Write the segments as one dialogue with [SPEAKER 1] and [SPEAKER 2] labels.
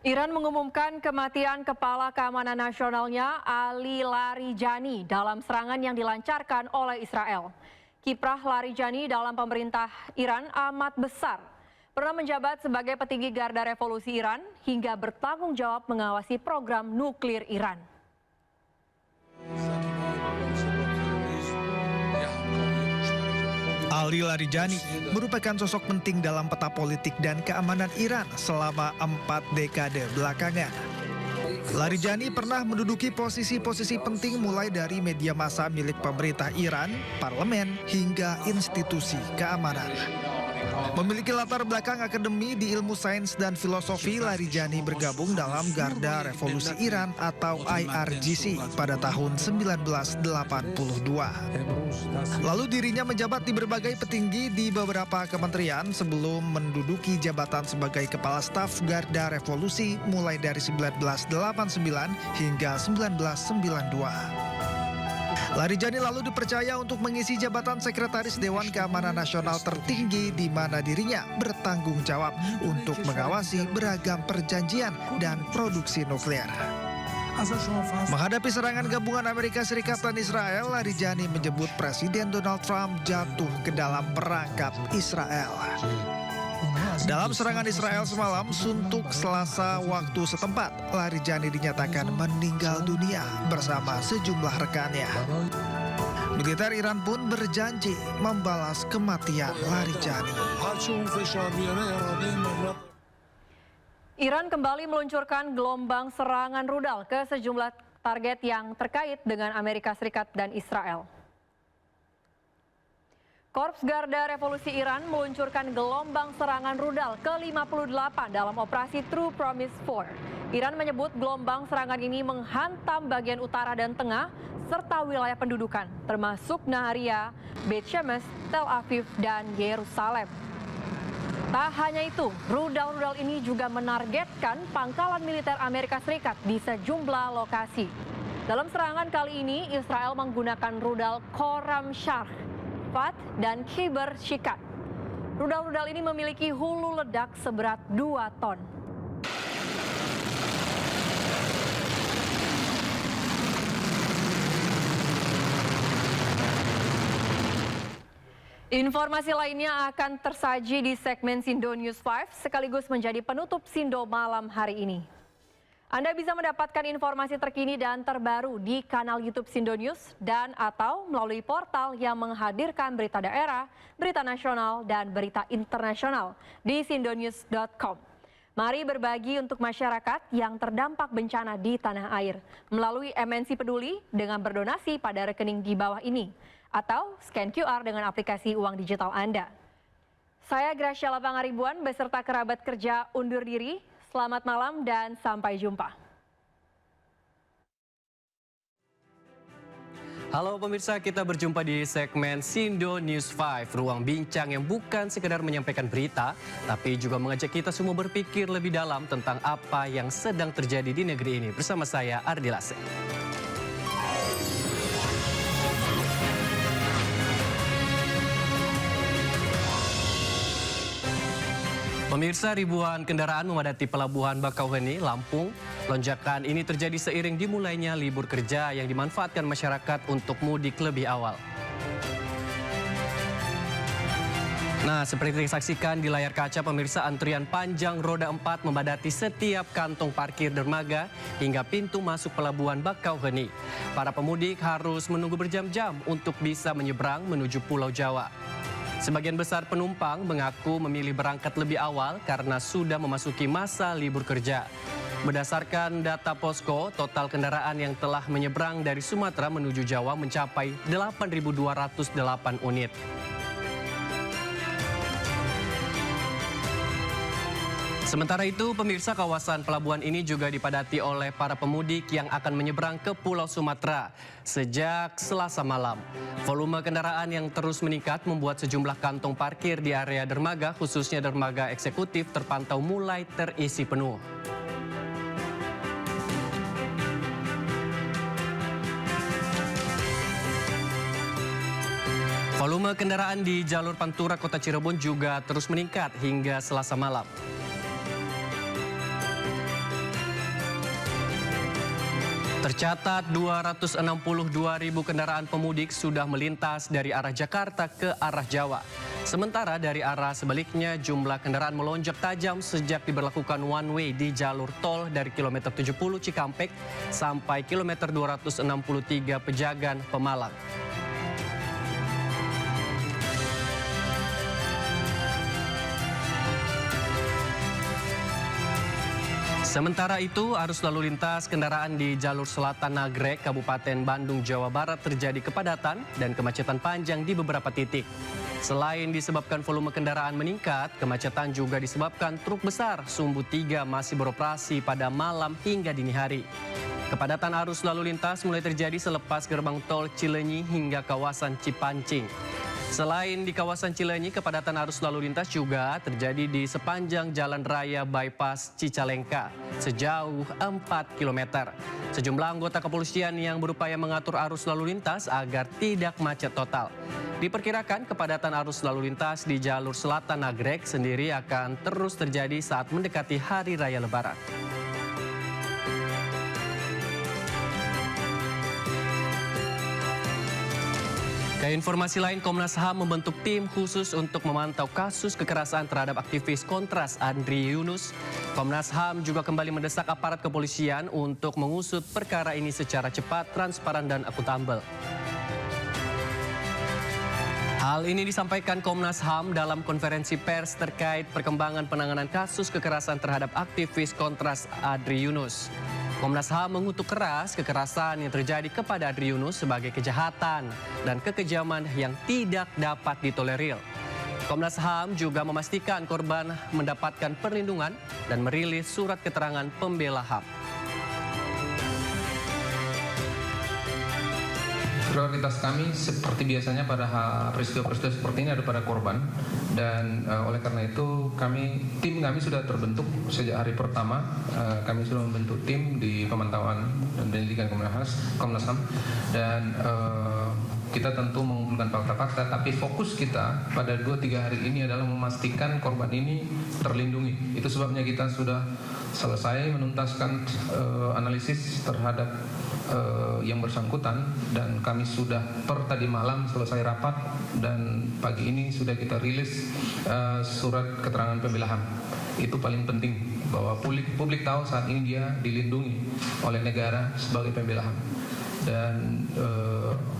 [SPEAKER 1] Iran mengumumkan kematian Kepala Keamanan Nasionalnya Ali Larijani dalam serangan yang dilancarkan oleh Israel. Kiprah Larijani dalam pemerintah Iran amat besar. Pernah menjabat sebagai petinggi Garda Revolusi Iran hingga bertanggung jawab mengawasi program nuklir Iran.
[SPEAKER 2] Ali Larijani merupakan sosok penting dalam peta politik dan keamanan Iran selama 4 dekade belakangan. Larijani pernah menduduki posisi-posisi penting mulai dari media massa milik pemerintah Iran, parlemen, hingga institusi keamanan. Memiliki latar belakang akademi di ilmu sains dan filosofi, Larijani bergabung dalam Garda Revolusi Iran atau IRGC pada tahun 1982. Lalu dirinya menjabat di berbagai petinggi di beberapa kementerian sebelum menduduki jabatan sebagai Kepala Staf Garda Revolusi mulai dari 1989 hingga 1992. Larijani lalu dipercaya untuk mengisi jabatan Sekretaris Dewan Keamanan Nasional tertinggi di mana dirinya bertanggung jawab untuk mengawasi beragam perjanjian dan produksi nuklir. Menghadapi serangan gabungan Amerika Serikat dan Israel, Larijani menyebut Presiden Donald Trump jatuh ke dalam perangkap Israel. Dalam serangan Israel semalam, suntuk Selasa waktu setempat, Larijani dinyatakan meninggal dunia bersama sejumlah rekannya. Militer Iran pun berjanji membalas kematian Larijani.
[SPEAKER 1] Iran kembali meluncurkan gelombang serangan rudal ke sejumlah target yang terkait dengan Amerika Serikat dan Israel. Korps Garda Revolusi Iran meluncurkan gelombang serangan rudal ke-58 dalam operasi True Promise 4. Iran menyebut gelombang serangan ini menghantam bagian utara dan tengah serta wilayah pendudukan, termasuk Naharia, Beit Shemesh, Tel Aviv, dan Yerusalem. Tak hanya itu, rudal-rudal ini juga menargetkan pangkalan militer Amerika Serikat di sejumlah lokasi. Dalam serangan kali ini, Israel menggunakan rudal Khorram Sharq, Fat, dan Kiber Shikat. Rudal-rudal ini memiliki hulu ledak seberat 2 ton. Informasi lainnya akan tersaji di segmen Sindo News 5 sekaligus menjadi penutup Sindo malam hari ini. Anda bisa mendapatkan informasi terkini dan terbaru di kanal YouTube Sindo News dan atau melalui portal yang menghadirkan berita daerah, berita nasional, dan berita internasional di sindonews.com. Mari berbagi untuk masyarakat yang terdampak bencana di tanah air melalui MNC Peduli dengan berdonasi pada rekening di bawah ini atau scan QR dengan aplikasi uang digital Anda. Saya Gracia Lapangaribuan beserta kerabat kerja undur diri. Selamat malam dan sampai jumpa.
[SPEAKER 3] Halo pemirsa, kita berjumpa di segmen Sindo News 5, ruang bincang yang bukan sekedar menyampaikan berita, tapi juga mengajak kita semua berpikir lebih dalam tentang apa yang sedang terjadi di negeri ini. Bersama saya, Ardi Lase. Pemirsa, ribuan kendaraan memadati Pelabuhan Bakauheni, Lampung. Lonjakan ini terjadi seiring dimulainya libur kerja yang dimanfaatkan masyarakat untuk mudik lebih awal. Nah, seperti disaksikan di layar kaca pemirsa, antrian panjang roda 4 memadati setiap kantong parkir dermaga hingga pintu masuk Pelabuhan Bakauheni. Para pemudik harus menunggu berjam-jam untuk bisa menyeberang menuju Pulau Jawa. Sebagian besar penumpang mengaku memilih berangkat lebih awal karena sudah memasuki masa libur kerja. Berdasarkan data Posko, total kendaraan yang telah menyeberang dari Sumatera menuju Jawa mencapai 8.208 unit. Sementara itu, pemirsa, kawasan pelabuhan ini juga dipadati oleh para pemudik yang akan menyeberang ke Pulau Sumatera sejak Selasa malam. Volume kendaraan yang terus meningkat membuat sejumlah kantong parkir di area dermaga, khususnya dermaga eksekutif, terpantau mulai terisi penuh. Volume kendaraan di jalur Pantura Kota Cirebon juga terus meningkat hingga Selasa malam. Tercatat 262.000 kendaraan pemudik sudah melintas dari arah Jakarta ke arah Jawa. Sementara dari arah sebaliknya jumlah kendaraan melonjak tajam sejak diberlakukan one way di jalur tol dari kilometer 70 Cikampek sampai kilometer 263 Pejagan Pemalang. Sementara itu, arus lalu lintas kendaraan di jalur selatan Nagrek, Kabupaten Bandung, Jawa Barat terjadi kepadatan dan kemacetan panjang di beberapa titik. Selain disebabkan volume kendaraan meningkat, kemacetan juga disebabkan truk besar Sumbu 3 masih beroperasi pada malam hingga dini hari. Kepadatan arus lalu lintas mulai terjadi selepas gerbang tol Cileunyi hingga kawasan Cipancing. Selain di kawasan Cileunyi, kepadatan arus lalu lintas juga terjadi di sepanjang Jalan Raya Bypass Cicalengka sejauh 4 km. Sejumlah anggota kepolisian yang berupaya mengatur arus lalu lintas agar tidak macet total. Diperkirakan kepadatan arus lalu lintas di jalur selatan Nagrek sendiri akan terus terjadi saat mendekati Hari Raya Lebaran. Ke informasi lain, Komnas HAM membentuk tim khusus untuk memantau kasus kekerasan terhadap aktivis Kontras Andri Yunus. Komnas HAM juga kembali mendesak aparat kepolisian untuk mengusut perkara ini secara cepat, transparan, dan akuntabel. Hal ini disampaikan Komnas HAM dalam konferensi pers terkait perkembangan penanganan kasus kekerasan terhadap aktivis Kontras Andri Yunus. Komnas HAM mengutuk keras kekerasan yang terjadi kepada Andri Yunus sebagai kejahatan dan kekejaman yang tidak dapat ditolerir. Komnas HAM juga memastikan korban mendapatkan perlindungan dan merilis surat keterangan pembela HAM.
[SPEAKER 4] Prioritas kami seperti biasanya pada peristiwa-peristiwa seperti ini ada pada korban, dan oleh karena itu tim kami sudah terbentuk sejak hari pertama. Kami sudah membentuk tim di pemantauan dan penyelidikan Komnas HAM, dan kita tentu mengumpulkan fakta-fakta, tapi fokus kita pada 2-3 hari ini adalah memastikan korban ini terlindungi. Itu sebabnya kita sudah selesai menuntaskan analisis terhadap yang bersangkutan, dan kami sudah tadi malam selesai rapat, dan pagi ini sudah kita rilis surat keterangan pembela HAM. Itu paling penting, bahwa publik tahu saat ini dia dilindungi oleh negara sebagai pembela HAM. Dan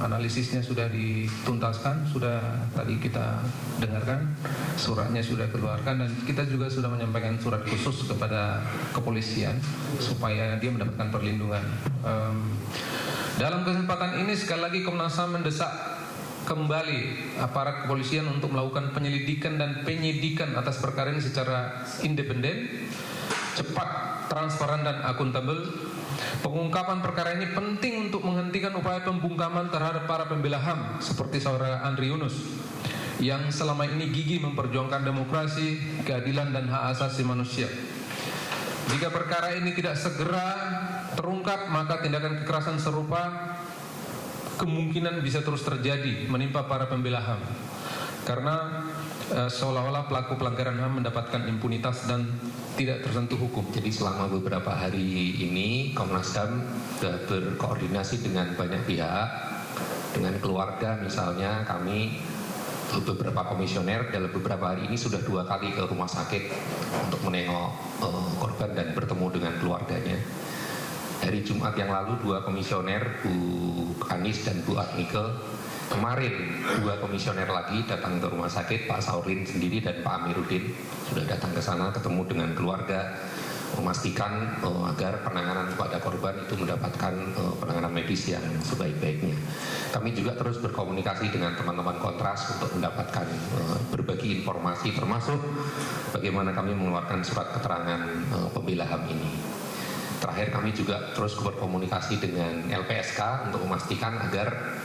[SPEAKER 4] analisisnya sudah dituntaskan, sudah tadi kita dengarkan, suratnya sudah keluarkan, dan kita juga sudah menyampaikan surat khusus kepada kepolisian supaya dia mendapatkan perlindungan. Dalam kesempatan ini sekali lagi Komnas HAM mendesak kembali aparat kepolisian untuk melakukan penyelidikan dan penyidikan atas perkara ini secara independen, cepat, transparan, dan akuntabel. Pengungkapan perkara ini penting untuk menghentikan upaya pembungkaman terhadap para pembela HAM seperti saudara Andri Yunus yang selama ini gigih memperjuangkan demokrasi, keadilan, dan hak asasi manusia. Jika perkara ini tidak segera terungkap, maka tindakan kekerasan serupa kemungkinan bisa terus terjadi menimpa para pembela HAM, karena seolah-olah pelaku pelanggaran HAM mendapatkan impunitas dan tidak tersentuh hukum.
[SPEAKER 5] Jadi selama beberapa hari ini Komnas HAM sudah berkoordinasi dengan banyak pihak, dengan keluarga misalnya. Kami beberapa komisioner dalam beberapa hari ini sudah 2 kali ke rumah sakit untuk menengok korban dan bertemu dengan keluarganya. Dari Jumat yang lalu 2 komisioner, Bu Anis dan Bu Admikel. Kemarin 2 komisioner lagi datang ke rumah sakit, Pak Saurin sendiri dan Pak Amiruddin sudah datang ke sana, ketemu dengan keluarga, memastikan agar penanganan kepada korban itu mendapatkan penanganan medis yang sebaik-baiknya. Kami juga terus berkomunikasi dengan teman-teman Kontras untuk mendapatkan berbagi informasi, termasuk bagaimana kami mengeluarkan surat keterangan pembela HAM ini. Terakhir kami juga terus berkomunikasi dengan LPSK untuk memastikan agar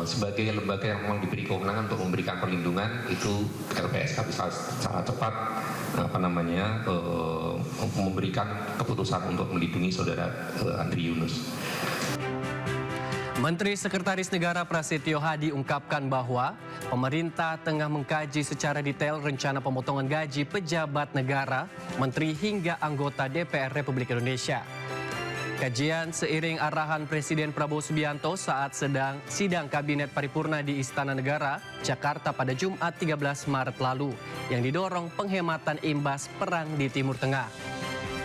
[SPEAKER 5] sebagai lembaga yang memang diberi kewenangan untuk memberikan perlindungan, itu LPSK bisa secara cepat memberikan keputusan untuk melindungi saudara Andri Yunus.
[SPEAKER 3] Menteri Sekretaris Negara Prasetyo Hadi ungkapkan bahwa pemerintah tengah mengkaji secara detail rencana pemotongan gaji pejabat negara, menteri hingga anggota DPR Republik Indonesia. Kajian seiring arahan Presiden Prabowo Subianto saat sedang sidang Kabinet Paripurna di Istana Negara, Jakarta pada Jumat 13 Maret lalu, yang didorong penghematan imbas perang di Timur Tengah.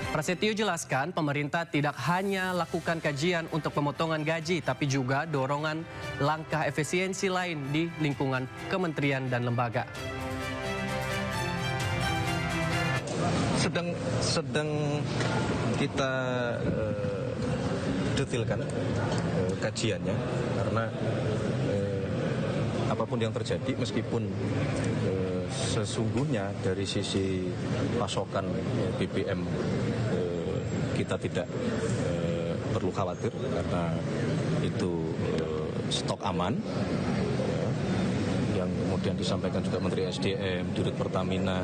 [SPEAKER 3] Prasetyo jelaskan pemerintah tidak hanya lakukan kajian untuk pemotongan gaji, tapi juga dorongan langkah efisiensi lain di lingkungan kementerian dan lembaga.
[SPEAKER 6] Sedang kita detilkan kajiannya, karena apapun yang terjadi, meskipun sesungguhnya dari sisi pasokan BBM kita tidak perlu khawatir karena itu stok aman. Yang kemudian disampaikan juga Menteri SDM, Dirut Pertamina,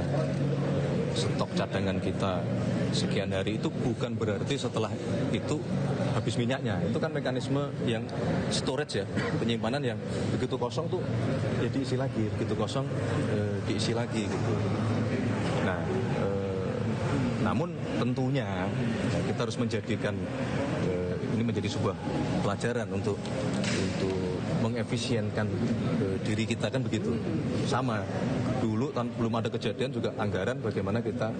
[SPEAKER 6] stok cadangan kita sekian hari itu bukan berarti setelah itu habis minyaknya. Itu kan mekanisme yang storage ya, penyimpanan yang begitu kosong tuh ya diisi lagi, begitu kosong diisi lagi gitu. Nah, namun tentunya kita harus menjadikan ini menjadi sebuah pelajaran untuk mengefisienkan diri kita, kan begitu. Sama dulu belum ada kejadian juga anggaran bagaimana kita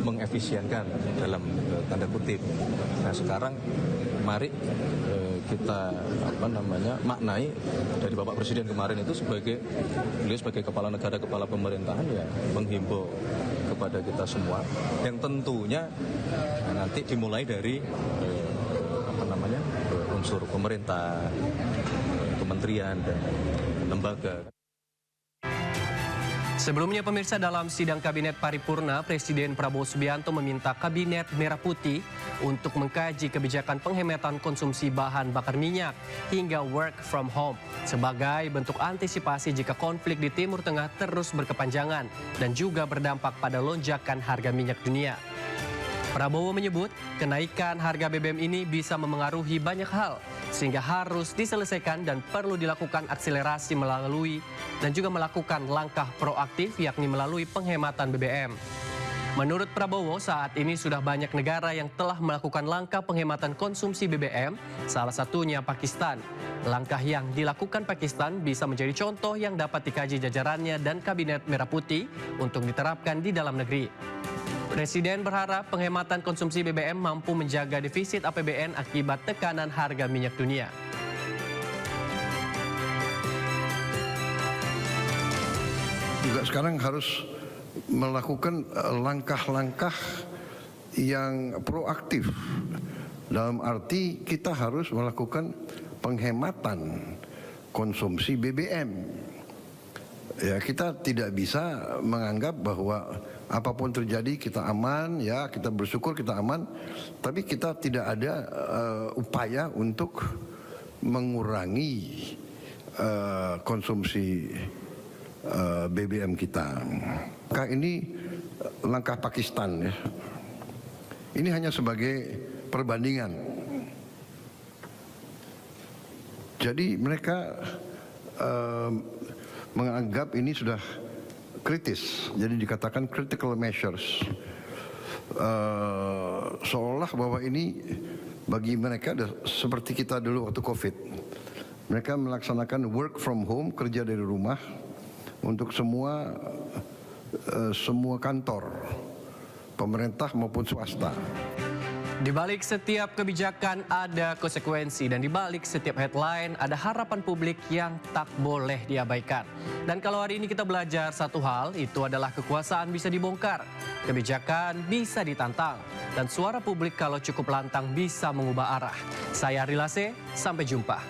[SPEAKER 6] mengefisienkan dalam tanda kutip. Nah sekarang mari kita maknai dari Bapak Presiden kemarin itu beliau sebagai kepala negara, kepala pemerintahan ya menghimbau kepada kita semua yang tentunya nanti dimulai dari unsur pemerintah, kementerian dan lembaga.
[SPEAKER 3] Sebelumnya pemirsa, dalam sidang Kabinet Paripurna, Presiden Prabowo Subianto meminta Kabinet Merah Putih untuk mengkaji kebijakan penghematan konsumsi bahan bakar minyak hingga work from home sebagai bentuk antisipasi jika konflik di Timur Tengah terus berkepanjangan dan juga berdampak pada lonjakan harga minyak dunia. Prabowo menyebut kenaikan harga BBM ini bisa memengaruhi banyak hal sehingga harus diselesaikan dan perlu dilakukan akselerasi melalui dan juga melakukan langkah proaktif yakni melalui penghematan BBM. Menurut Prabowo, saat ini sudah banyak negara yang telah melakukan langkah penghematan konsumsi BBM, salah satunya Pakistan. Langkah yang dilakukan Pakistan bisa menjadi contoh yang dapat dikaji jajarannya dan Kabinet Merah Putih untuk diterapkan di dalam negeri. Presiden berharap penghematan konsumsi BBM mampu menjaga defisit APBN akibat tekanan harga minyak dunia.
[SPEAKER 7] Juga sekarang harus melakukan langkah-langkah yang proaktif. Dalam arti kita harus melakukan penghematan konsumsi BBM. Ya, kita tidak bisa menganggap bahwa apapun terjadi kita aman, ya kita bersyukur kita aman, tapi kita tidak ada upaya untuk mengurangi konsumsi BBM kita. Maka ini langkah Pakistan ya. Ini hanya sebagai perbandingan. Jadi mereka menganggap ini sudah kritis, jadi dikatakan critical measures. Seolah bahwa ini bagi mereka seperti kita dulu waktu COVID. Mereka melaksanakan work from home, kerja dari rumah untuk semua kantor, pemerintah maupun swasta.
[SPEAKER 3] Di balik setiap kebijakan ada konsekuensi dan di balik setiap headline ada harapan publik yang tak boleh diabaikan. Dan kalau hari ini kita belajar satu hal, itu adalah kekuasaan bisa dibongkar, kebijakan bisa ditantang, dan suara publik kalau cukup lantang bisa mengubah arah. Saya Rilase, sampai jumpa.